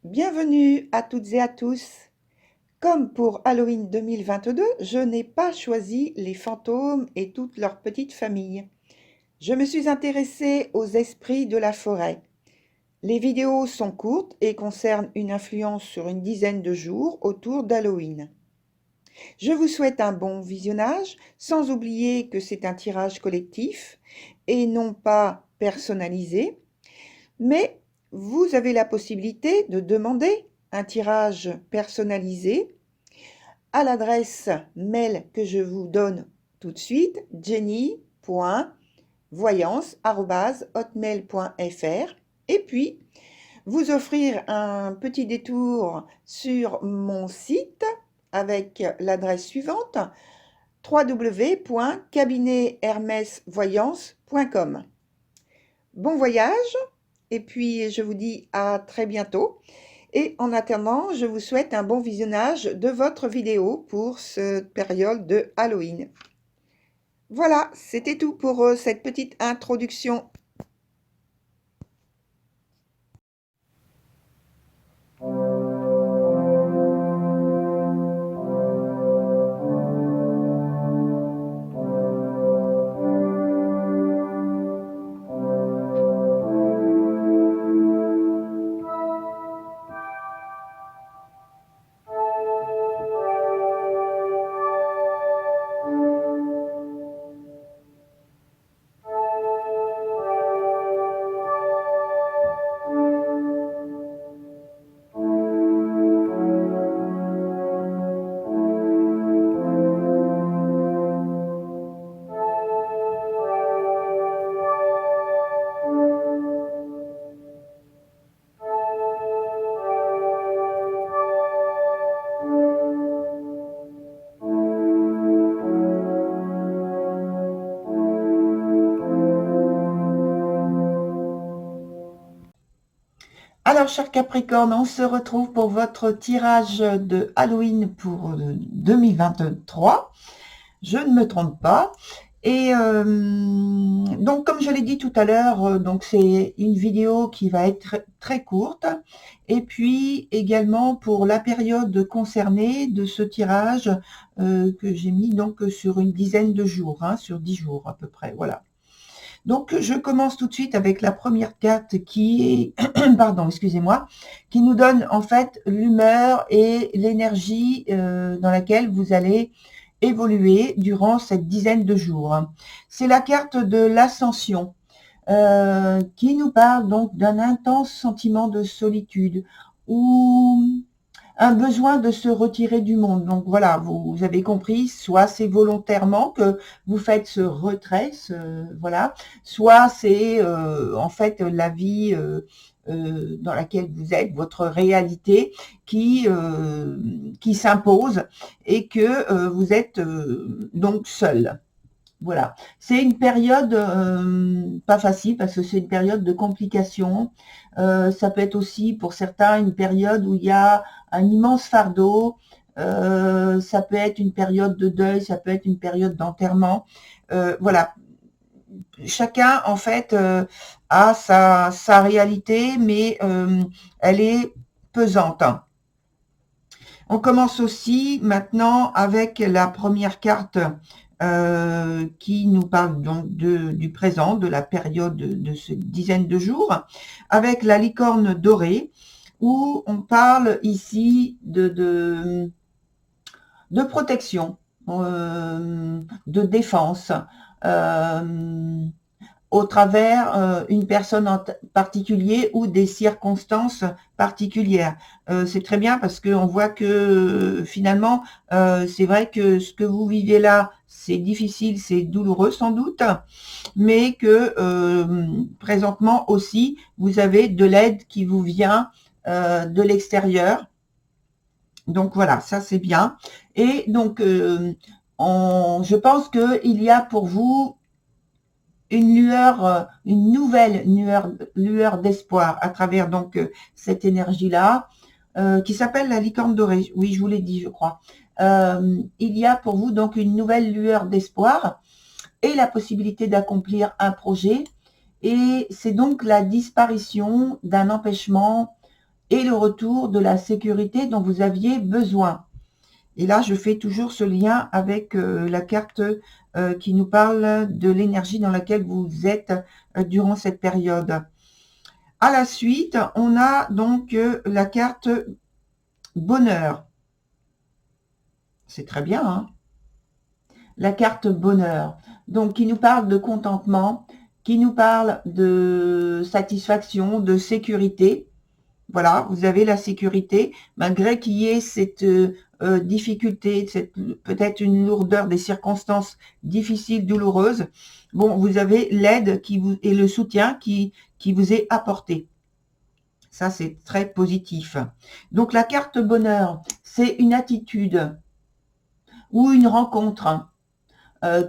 Bienvenue à toutes et à tous. Comme pour Halloween 2022, je n'ai pas choisi les fantômes et toute leur petite famille. Je me suis intéressée aux esprits de la forêt. Les vidéos sont courtes et concernent une influence sur une dizaine de jours autour d'Halloween. Je vous souhaite un bon visionnage, sans oublier que c'est un tirage collectif et non pas personnalisé, mais vous avez la possibilité de demander un tirage personnalisé à l'adresse mail que je vous donne tout de suite, jenny.voyance@hotmail.fr, et puis vous offrir un petit détour sur mon site avec l'adresse suivante, www.cabinethermesvoyance.com. Bon voyage, et puis je vous dis à très bientôt. Et en attendant, je vous souhaite un bon visionnage de votre vidéo pour cette période de Halloween. Voilà, c'était tout pour cette petite introduction. Alors, chers Capricorne, on se retrouve pour votre tirage de Halloween pour 2023. Je ne me trompe pas. Et donc, comme je l'ai dit tout à l'heure, donc c'est une vidéo qui va être très courte. Et puis également pour la période concernée de ce tirage que j'ai mis donc sur une dizaine de jours, hein, sur 10 jours à peu près. Voilà. Donc, je commence tout de suite avec la première carte qui est, pardon, excusez-moi, qui nous donne en fait l'humeur et l'énergie dans laquelle vous allez évoluer durant cette dizaine de jours. C'est la carte de l'ascension qui nous parle donc d'un intense sentiment de solitude ou un besoin de se retirer du monde. Donc voilà, vous avez compris, soit c'est volontairement que vous faites ce retrait, voilà, soit c'est en fait la vie dans laquelle vous êtes, votre réalité qui s'impose et que vous êtes donc seul. Voilà, c'est une période pas facile parce que c'est une période de complications. Ça peut être aussi pour certains une période où il y a un immense fardeau. Ça peut être une période de deuil, ça peut être une période d'enterrement. Voilà, chacun en fait a sa réalité, mais elle est pesante. On commence aussi maintenant avec la première carte qui nous parle donc du présent, de la période de ces dizaines de jours, avec la licorne dorée, où on parle ici de protection, de défense, au travers une personne en particulier ou des circonstances particulières. C'est très bien parce qu'on voit que finalement, c'est vrai que ce que vous vivez là, c'est difficile, c'est douloureux sans doute, mais que présentement aussi, vous avez de l'aide qui vous vient de l'extérieur. Donc voilà, ça c'est bien. Et donc, je pense qu'il y a pour vous une lueur, une nouvelle lueur d'espoir à travers donc cette énergie-là, qui s'appelle la licorne dorée. Oui, je vous l'ai dit, je crois. Il y a pour vous donc une nouvelle lueur d'espoir et la possibilité d'accomplir un projet. Et c'est donc la disparition d'un empêchement et le retour de la sécurité dont vous aviez besoin. Et là, je fais toujours ce lien avec la carte qui nous parle de l'énergie dans laquelle vous êtes durant cette période. À la suite, on a donc la carte bonheur. C'est très bien, hein? La carte bonheur. Donc, qui nous parle de contentement, qui nous parle de satisfaction, de sécurité. Voilà, vous avez la sécurité, malgré qu'il y ait cette difficulté, peut-être une lourdeur des circonstances difficiles, douloureuses. Bon, vous avez l'aide et le soutien qui vous est apporté. Ça, c'est très positif. Donc, la carte bonheur, c'est une attitude ou une rencontre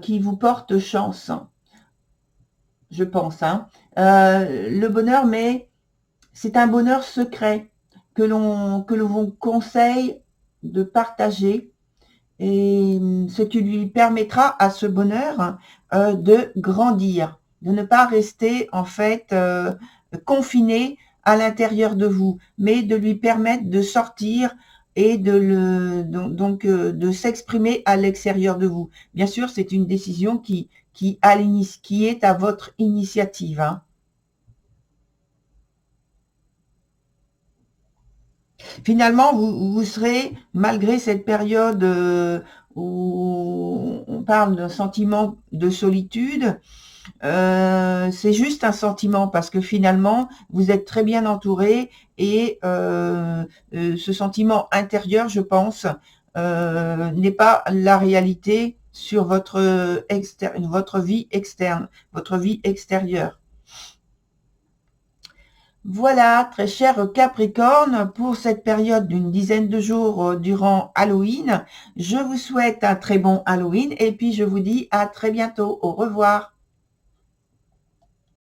qui vous porte chance, je pense. Hein. Le bonheur, mais c'est un bonheur secret que l'on vous conseille de partager et ce qui lui permettra à ce bonheur de grandir, de ne pas rester en fait confiné à l'intérieur de vous, mais de lui permettre de sortir et de s'exprimer à l'extérieur de vous. Bien sûr, c'est une décision qui est à votre initiative. Hein. Finalement, vous serez, malgré cette période où on parle d'un sentiment de solitude, c'est juste un sentiment parce que finalement, vous êtes très bien entouré et ce sentiment intérieur, je pense, n'est pas la réalité sur votre vie externe, votre vie extérieure. Voilà, très cher Capricorne, pour cette période d'une dizaine de jours durant Halloween. Je vous souhaite un très bon Halloween et puis je vous dis à très bientôt. Au revoir.